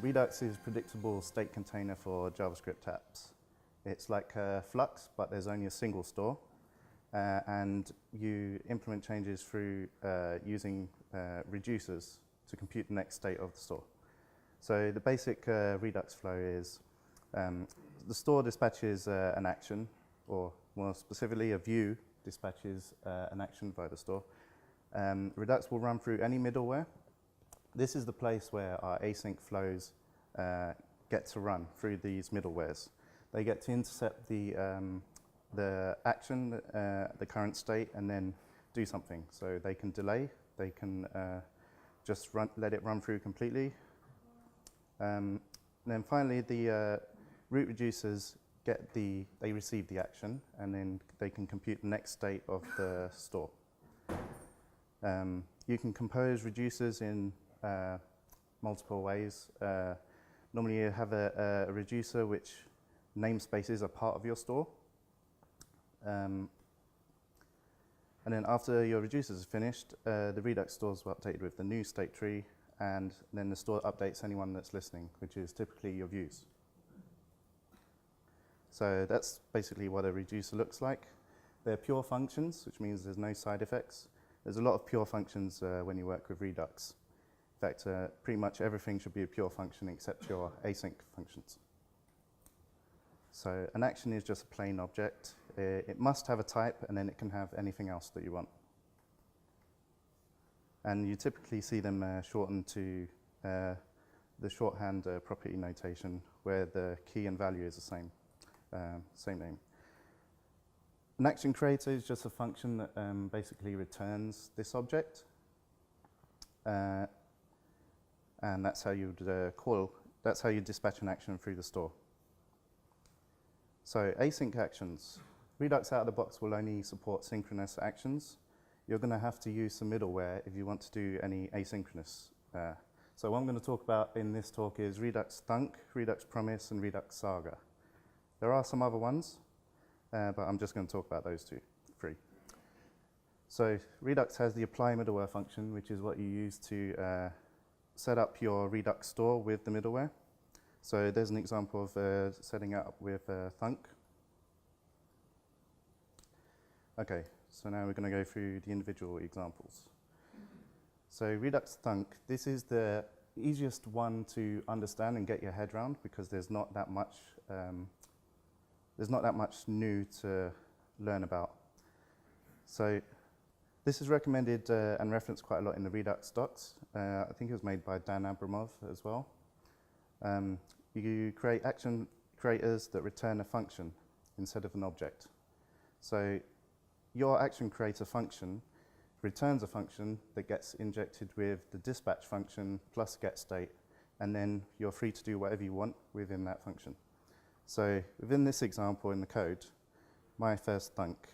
Redux is predictable state container for JavaScript apps. It's like Flux, but there's only a single store. And you implement changes through using reducers to compute the next state of the store. So the basic Redux flow is the store dispatches an action, or more specifically, a view dispatches an action via the store. Redux will run through any middleware. This is the place where our async flows get to run through these middlewares. They get to intercept the action, the current state, and then do something. So they can delay, they can just let it run through completely. Then finally, the root reducers they receive the action, and then they can compute the next state of the store. You can compose reducers in multiple ways. Normally you have a reducer which namespaces are part of your store. And then after your reducers are finished, the Redux stores are updated with the new state tree, and then the store updates anyone that's listening, which is typically your views. So that's basically what a reducer looks like. They're pure functions, which means there's no side effects. There's a lot of pure functions when you work with Redux. In fact, pretty much everything should be a pure function except your async functions. So an action is just a plain object. It must have a type, and then it can have anything else that you want. And you typically see them shortened to the shorthand property notation, where the key and value is the same name. An action creator is just a function that basically returns this object. And that's how you'd that's how you dispatch an action through the store. So async actions. Redux out of the box will only support synchronous actions. You're going to have to use some middleware if you want to do any asynchronous. So what I'm going to talk about in this talk is redux-thunk, redux-promise, and redux-saga. There are some other ones, but I'm just going to talk about those three. So Redux has the apply middleware function, which is what you use to set up your Redux store with the middleware. So there's an example of setting it up with thunk. Okay, so now we're going to go through the individual examples. So redux-thunk, this is the easiest one to understand and get your head around, because there's not that much new to learn about. So this is recommended and referenced quite a lot in the Redux docs. I think it was made by Dan Abramov as well. You create action creators that return a function instead of an object. So your action creator function returns a function that gets injected with the dispatch function plus get state, and then you're free to do whatever you want within that function. So within this example in the code, my first thunk,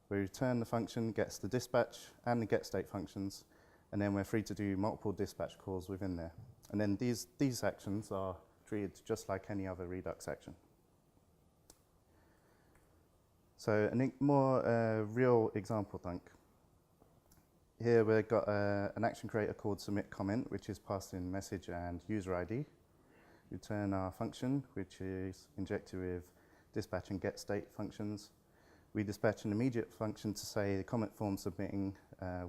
we return the function, gets the dispatch and the get state functions, and then we're free to do multiple dispatch calls within there. And then these actions are treated just like any other Redux action. So a more real example thunk. Here we've got an action creator called submit comment, which is passed in message and user ID. Return our function, which is injected with dispatch and get state functions. We dispatch an immediate function to say the comment form submitting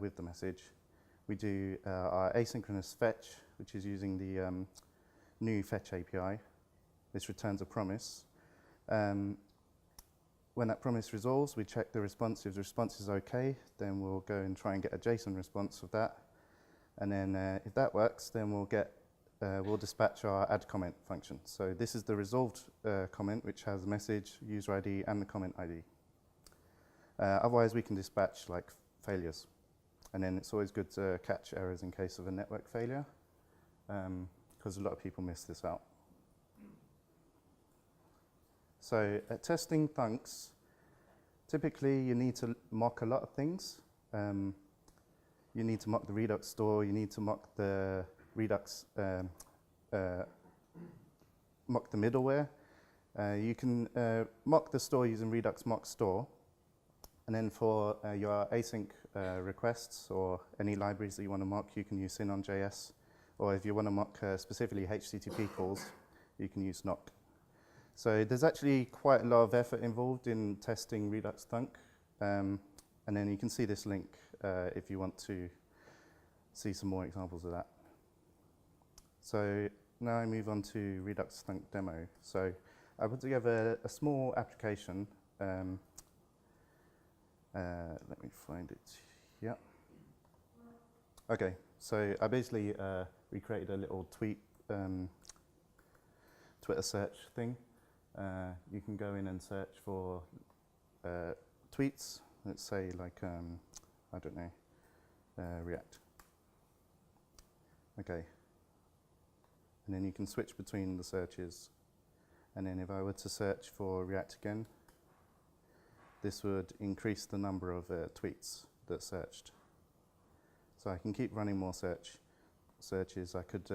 with the message. We do our asynchronous fetch, which is using the new fetch API. This returns a promise. When that promise resolves, we check the response. If the response is OK, then we'll go and try and get a JSON response of that. And then if that works, then we'll dispatch our add comment function. So this is the resolved comment, which has message, user ID, and the comment ID. Otherwise, we can dispatch like failures. And then it's always good to catch errors in case of a network failure, because a lot of people miss this out. So at testing thunks, typically you need to mock a lot of things. You need to mock the Redux store, you need to mock the Redux, mock the middleware. You can mock the store using Redux mock store. And then for your async requests or any libraries that you want to mock, you can use Syn.js or if you want to mock specifically HTTP calls, you can use knock. So there's actually quite a lot of effort involved in testing redux-thunk, and then you can see this link if you want to see some more examples of that. So now I move on to redux-thunk demo. So I put together a small application. Let me find it. Yeah. Okay, so I basically recreated a little Twitter search thing. You can go in and search for tweets. Let's say like, I don't know, React. Okay. And then you can switch between the searches. And then if I were to search for React again, this would increase the number of tweets that searched. So I can keep running more searches. I could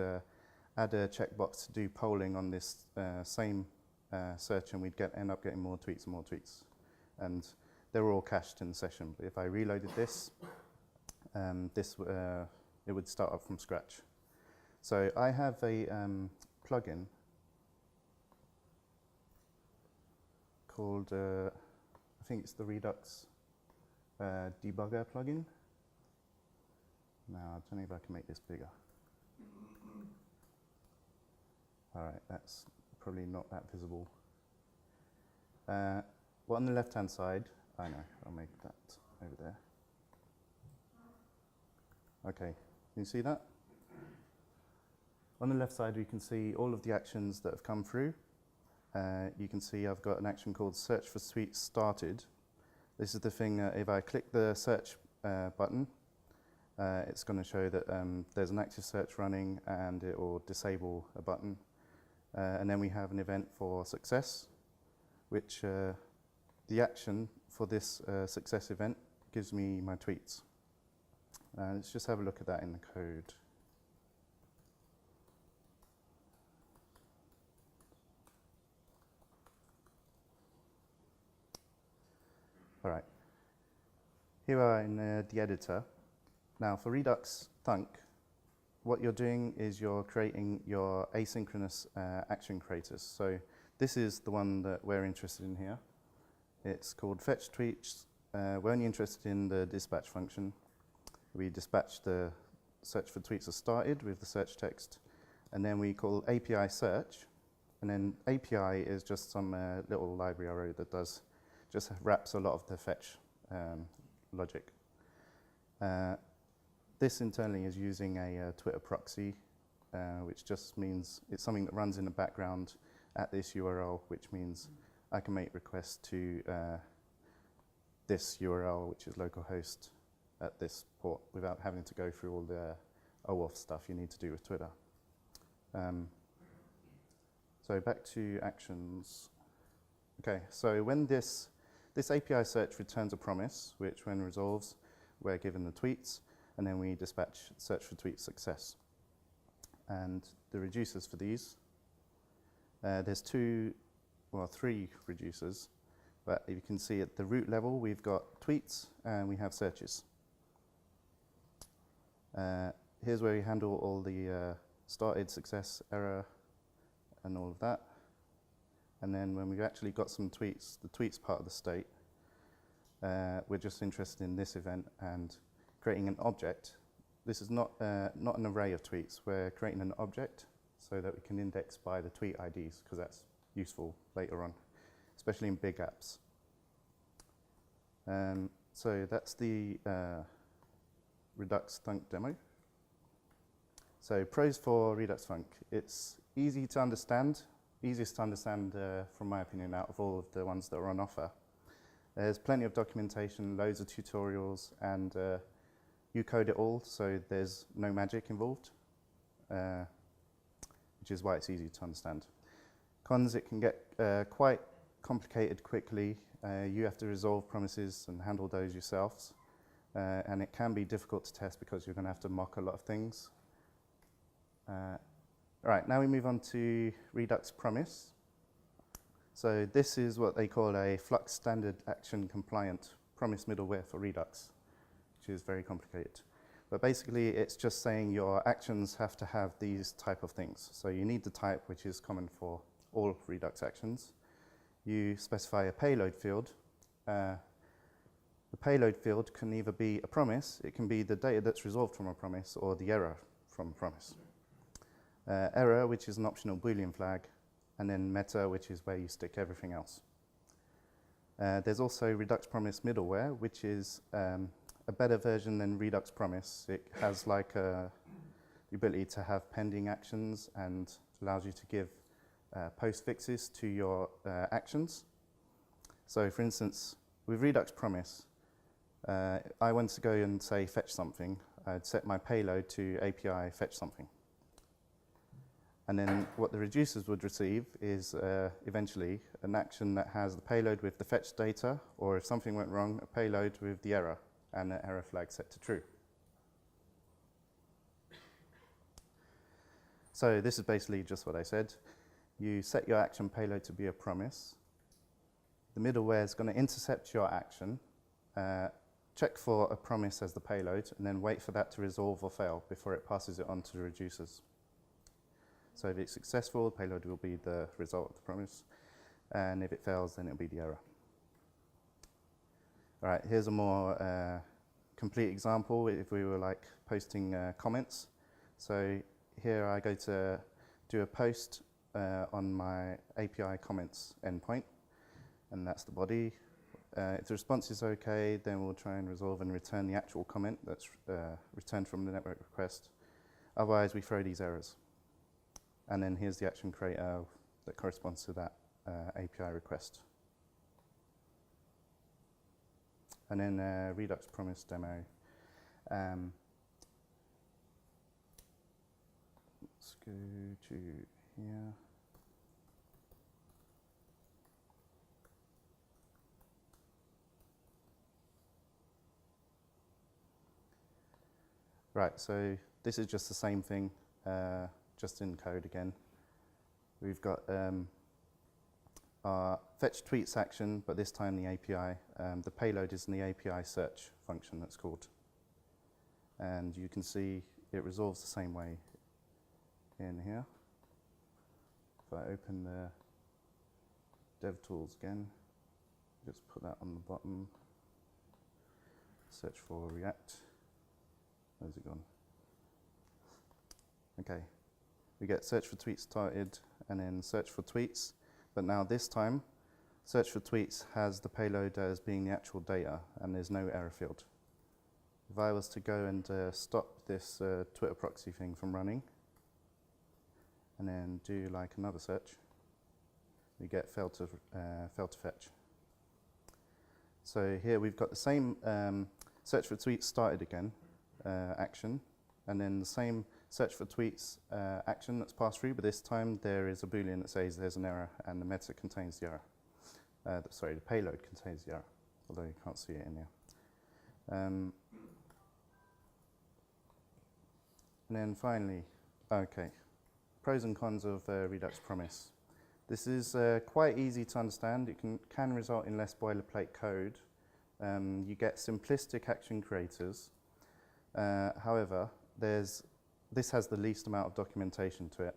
add a checkbox to do polling on this same search, and we'd end up getting more tweets and more tweets. And they were all cached in the session. But if I reloaded this, it would start up from scratch. So I have a plugin called, I think it's the Redux debugger plugin. Now, I don't know if I can make this bigger. All right, that's probably not that visible. Well, on the left-hand side, I know, I'll make that over there. Okay, can you see that? On the left side, we can see all of the actions that have come through. You can see I've got an action called search for tweets started. This is the thing that if I click the search button, it's going to show that there's an active search running, and it will disable a button. And then we have an event for success, which the action for this success event gives me my tweets. Let's just have a look at that in the code. All right, here we are in the editor. Now for redux-thunk, what you're doing is you're creating your asynchronous action creators. So this is the one that we're interested in here. It's called fetch tweets. We're only interested in the dispatch function. We dispatch the search for tweets as started with the search text, and then we call API search, and then API is just some little library I wrote that just wraps a lot of the fetch logic. This internally is using a Twitter proxy, which just means it's something that runs in the background at this URL, which means I can make requests to this URL, which is localhost at this port, without having to go through all the OAuth stuff you need to do with Twitter. So back to actions. Okay, so when this API search returns a promise, which when resolves, we're given the tweets, and then we dispatch search for tweet success. And the reducers for these, there's three reducers, but you can see at the root level, we've got tweets and we have searches. Here's where we handle all the started, success, error, and all of that. And then when we've actually got some tweets, the tweets part of the state, we're just interested in this event and creating an object. This is not an array of tweets. We're creating an object so that we can index by the tweet IDs, because that's useful later on, especially in big apps. So that's the redux-thunk demo. So pros for redux-thunk. It's easy to understand, easiest to understand from my opinion out of all of the ones that are on offer. There's plenty of documentation, loads of tutorials, and you code it all, so there's no magic involved, which is why it's easy to understand. Cons, it can get quite complicated quickly. You have to resolve promises and handle those yourselves. And it can be difficult to test because you're going to have to mock a lot of things. All right, now we move on to redux-promise. So this is what they call a Flux standard action compliant promise middleware for Redux, which is very complicated. But basically, it's just saying your actions have to have these type of things. So you need the type, which is common for all Redux actions. You specify a payload field. The payload field can either be a promise, it can be the data that's resolved from a promise, or the error from a promise. Error, which is an optional Boolean flag, and then meta, which is where you stick everything else. There's also redux-promise middleware, which is a better version than redux-promise. It has like the ability to have pending actions and allows you to give postfixes to your actions. So for instance, with redux-promise, I want to go and say fetch something. I'd set my payload to API fetch something. And then what the reducers would receive is eventually an action that has the payload with the fetch data, or if something went wrong, a payload with the error and the error flag set to true. So this is basically just what I said. You set your action payload to be a promise. The middleware is going to intercept your action, check for a promise as the payload, and then wait for that to resolve or fail before it passes it on to the reducers. So if it's successful, the payload will be the result of the promise, and if it fails, then it'll be the error. All right, here's a more complete example if we were like posting comments. So here I go to do a post on my API comments endpoint, and that's the body. If the response is okay, then we'll try and resolve and return the actual comment that's returned from the network request. Otherwise, we throw these errors. And then here's the action creator that corresponds to that API request. And then redux-promise demo. Let's go to here. Right, so this is just the same thing, just in code again. We've got our fetch tweets action, but this time the API. The payload is in the API search function that's called. And you can see it resolves the same way in here. If I open the DevTools again, just put that on the bottom, search for React. Where's it gone? Okay, we get search for tweets started and then search for tweets, but now this time, search for tweets has the payload as being the actual data and there's no error field. If I was to go and stop this Twitter proxy thing from running and then do like another search, we get failed to fetch. So here we've got the same search for tweets started again, action, and then the same search for tweets action that's passed through, but this time there is a Boolean that says there's an error and the meta contains the error. Sorry, the payload contains the error, although you can't see it in there. And then finally, okay, pros and cons of redux-promise. This is quite easy to understand. It can result in less boilerplate code. You get simplistic action creators. However, this has the least amount of documentation to it,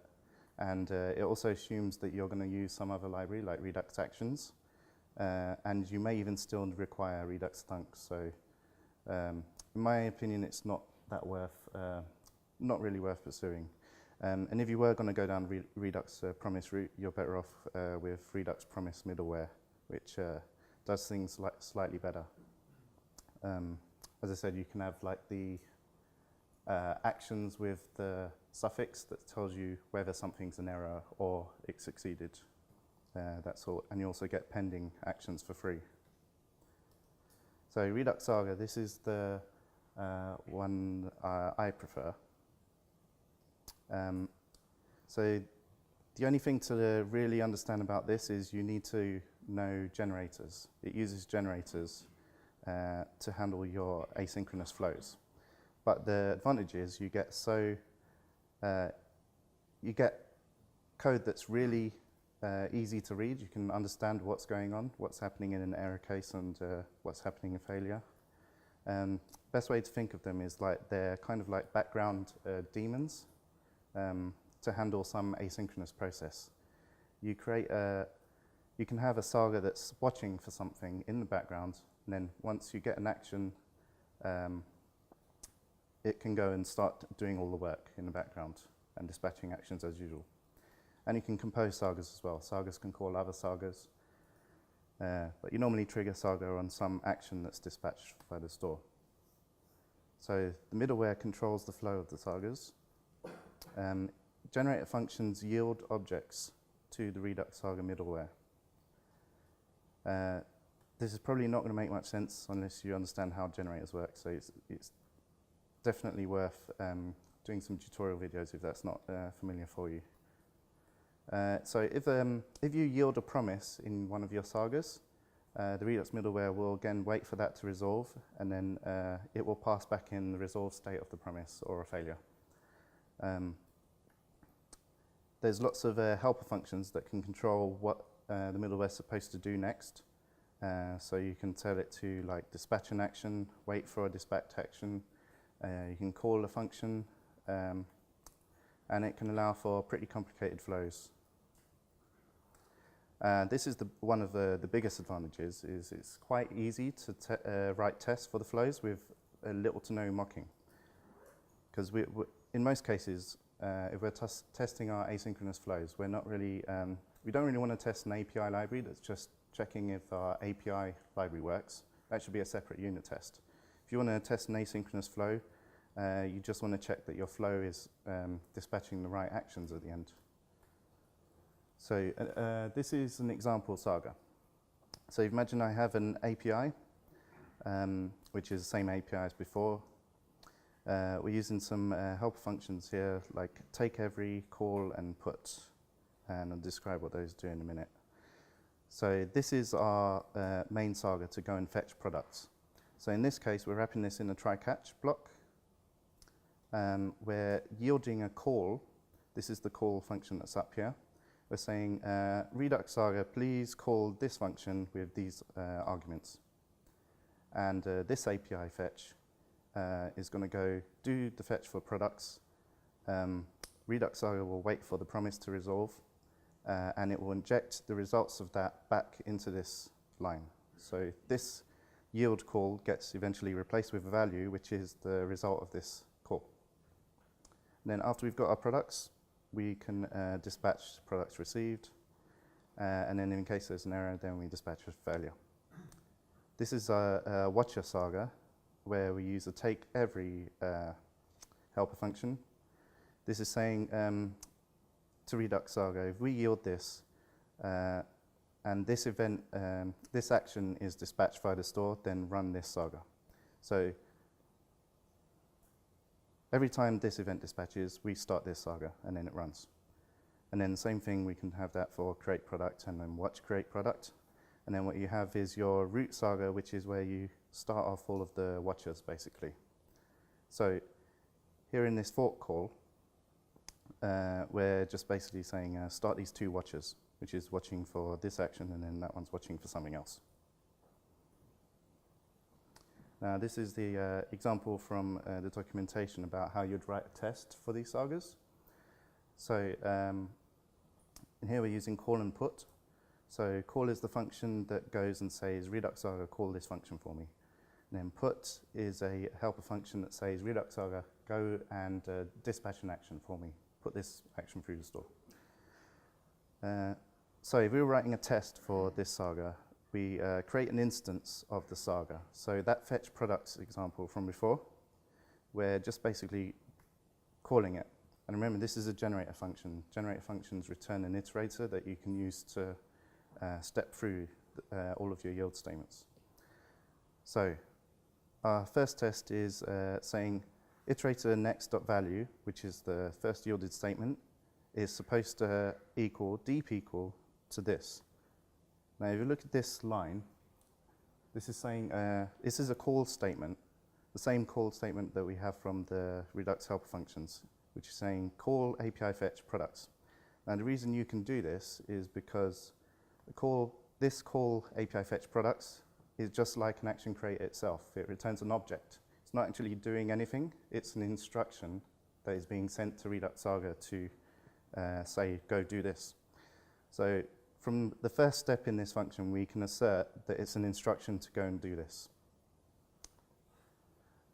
and it also assumes that you're going to use some other library like Redux Actions, and you may even still require redux-thunk. So, in my opinion, it's not that not really worth pursuing. And if you were going to go down the redux-promise route, you're better off with redux-promise middleware, which does things slightly better. As I said, you can have like the actions with the suffix that tells you whether something's an error or it succeeded. That's all. And you also get pending actions for free. So redux-saga, this is the one I prefer. So the only thing to really understand about this is you need to know generators. It uses generators to handle your asynchronous flows. But the advantage is you get code that's really easy to read. You can understand what's going on, what's happening in an error case, and what's happening in failure. Best way to think of them is like they're kind of like background daemons to handle some asynchronous process. You can have a saga that's watching for something in the background, and then once you get an action, it can go and start doing all the work in the background and dispatching actions as usual. And you can compose sagas as well. Sagas can call other sagas, but you normally trigger saga on some action that's dispatched by the store. So the middleware controls the flow of the sagas. Generator functions yield objects to the Redux Saga middleware. This is probably not going to make much sense unless you understand how generators work, so it's definitely worth doing some tutorial videos if that's not familiar for you. So if you yield a promise in one of your sagas, the Redux middleware will again wait for that to resolve, and then it will pass back in the resolved state of the promise or a failure. There's lots of helper functions that can control what the middleware is supposed to do next. So you can tell it to like dispatch an action, wait for a dispatch action. You can call a function, and it can allow for pretty complicated flows. This is one of the biggest advantages. Is it's quite easy to write tests for the flows with little to no mocking. Because in most cases, if we're testing our asynchronous flows, we're not really we don't really want to test an API library that's just checking if our API library works. That should be a separate unit test. If you want to test an asynchronous flow, you just want to check that your flow is dispatching the right actions at the end. So this is an example saga. So imagine I have an API, which is the same API as before. We're using some helper functions here, like take every, call, and put. And I'll describe what those do in a minute. So this is our main saga to go and fetch products. So in this case, we're wrapping this in a try-catch block. We're yielding a call. This is the call function that's up here. We're saying, Redux Saga, please call this function with these arguments. And this API fetch is going to go do the fetch for products. Redux Saga will wait for the promise to resolve, and it will inject the results of that back into this line. So this yield call gets eventually replaced with a value, which is the result of this call. And then after we've got our products, we can dispatch products received, and then in case there's an error, then we dispatch a failure. This is a watcher saga, where we use a take every helper function. This is saying to Redux Saga, if we yield this, and this event, this action is dispatched by the store, then run this saga. So every time this event dispatches, we start this saga, and then it runs. And then the same thing, we can have that for create product, and then watch create product. And then what you have is your root saga, which is where you start off all of the watchers, basically. So here in this fork call, we're just basically saying start these two watchers, which is watching for this action, and then that one's watching for something else. Now this is the example from the documentation about how you'd write a test for these sagas. So in here we're using call and put. So call is the function that goes and says, Redux Saga, call this function for me. And then put is a helper function that says, Redux Saga, go and dispatch an action for me. Put this action through the store. So if we were writing a test for this saga, we create an instance of the saga. So that fetch products example from before, we're just basically calling it. And remember, this is a generator function. Generator functions return an iterator that you can use to step through all of your yield statements. So our first test is saying iterator next.value, which is the first yielded statement, is supposed to equal deep equal to this. Now if you look at this line, this is saying this is a call statement, the same call statement that we have from the Redux helper functions, which is saying call API fetch products. Now the reason you can do this is because this call API fetch products is just like an action creator itself. It returns an object. It's not actually doing anything. It's an instruction that is being sent to redux-saga to say, go do this. So from the first step in this function, we can assert that it's an instruction to go and do this.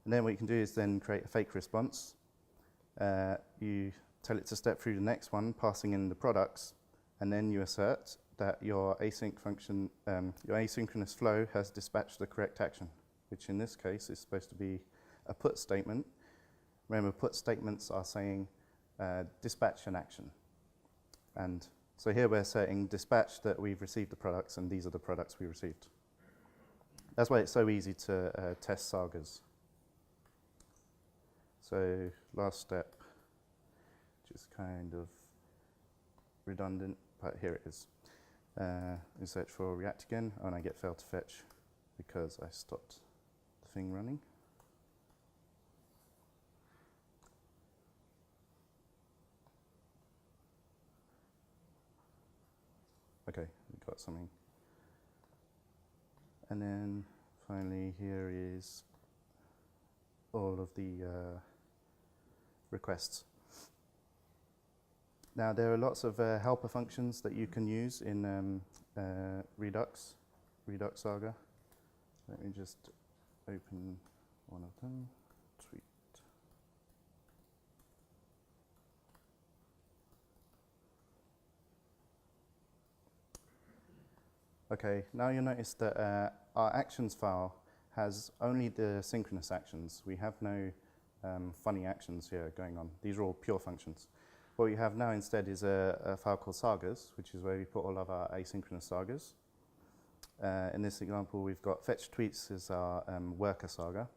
And then what you can do is then create a fake response. You tell it to step through the next one, passing in the products, and then you assert that your async function, your asynchronous flow has dispatched the correct action, which in this case is supposed to be a put statement. Remember, put statements are saying dispatch an action. And so here we're saying dispatch that we've received the products, and these are the products we received. That's why it's so easy to test sagas. So last step, which is kind of redundant, but here it is. We search for React again, and I get failed to fetch because I stopped the thing running. Okay, we got something. And then finally here is all of the requests. Now there are lots of helper functions that you can use in redux-saga. Let me just open one of them. Tweet. Okay, now you'll notice that our actions file has only the synchronous actions. We have no funny actions here going on. These are all pure functions. What we have now instead is a file called sagas, which is where we put all of our asynchronous sagas. In this example, we've got fetch tweets as our worker saga.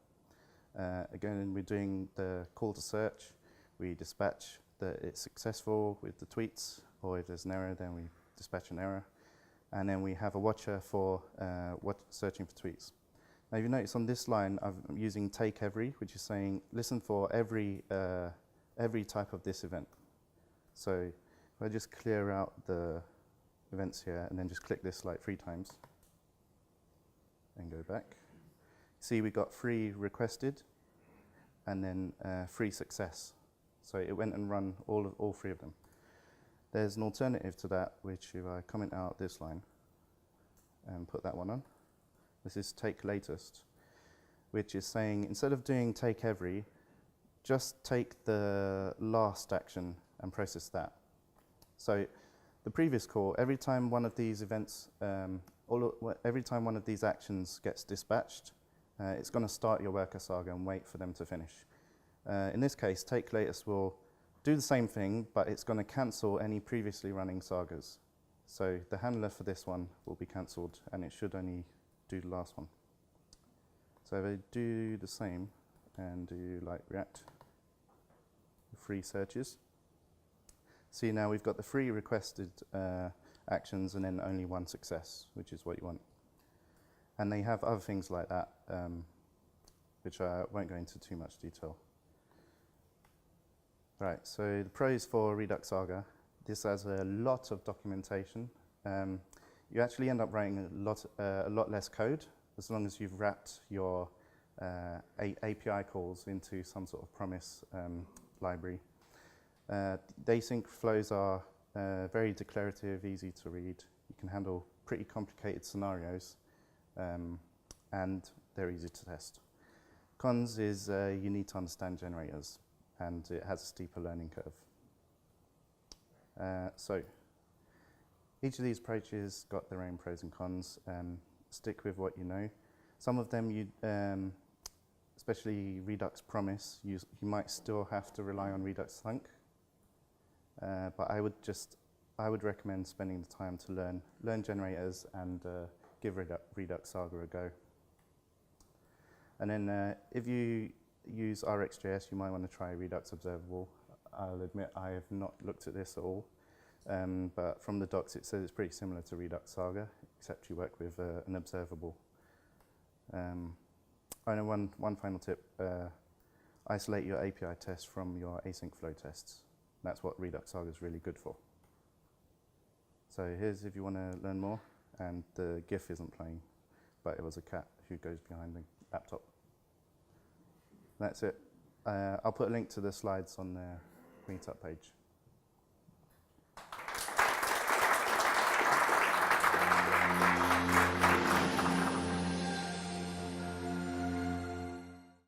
Again, we're doing the call to search. We dispatch that it's successful with the tweets, or if there's an error, then we dispatch an error. And then we have a watcher for searching for tweets. Now, if you notice on this line, I'm using take every, which is saying listen for every type of this event. So if I just clear out the events here and then just click this like 3 times and go back, see we got 3 requested and then 3 success. So it went and run all 3 of them. There's an alternative to that, which if I comment out this line and put that one on, this is take latest, which is saying instead of doing take every, just take the last action and process that. So the previous call, every time one of these events, every time one of these actions gets dispatched, it's going to start your worker saga and wait for them to finish. In this case, take latest will do the same thing, but it's going to cancel any previously running sagas. So the handler for this one will be cancelled, and it should only do the last one. So if I do the same and do like React, 3 searches, see now we've got the 3 requested actions and then only 1 success, which is what you want. And they have other things like that, which I won't go into too much detail. Right, so the pros for redux-saga, this has a lot of documentation. You actually end up writing a lot less code as long as you've wrapped your API calls into some sort of promise library. The async flows are very declarative, easy to read. You can handle pretty complicated scenarios, and they're easy to test. Cons is you need to understand generators, and it has a steeper learning curve. So each of these approaches got their own pros and cons. Stick with what you know. Some of them, especially redux-promise, you might still have to rely on redux-thunk. But I would recommend spending the time to learn generators and give redux-saga a go. And then if you use RxJS, you might want to try Redux Observable. I'll admit I have not looked at this at all, but from the docs it says it's pretty similar to redux-saga, except you work with an observable. And one final tip, isolate your API tests from your async flow tests. That's what redux-saga is really good for. So here's if you want to learn more, and the GIF isn't playing. but it was a cat who goes behind the laptop. That's it. I'll put a link to the slides on the meetup page.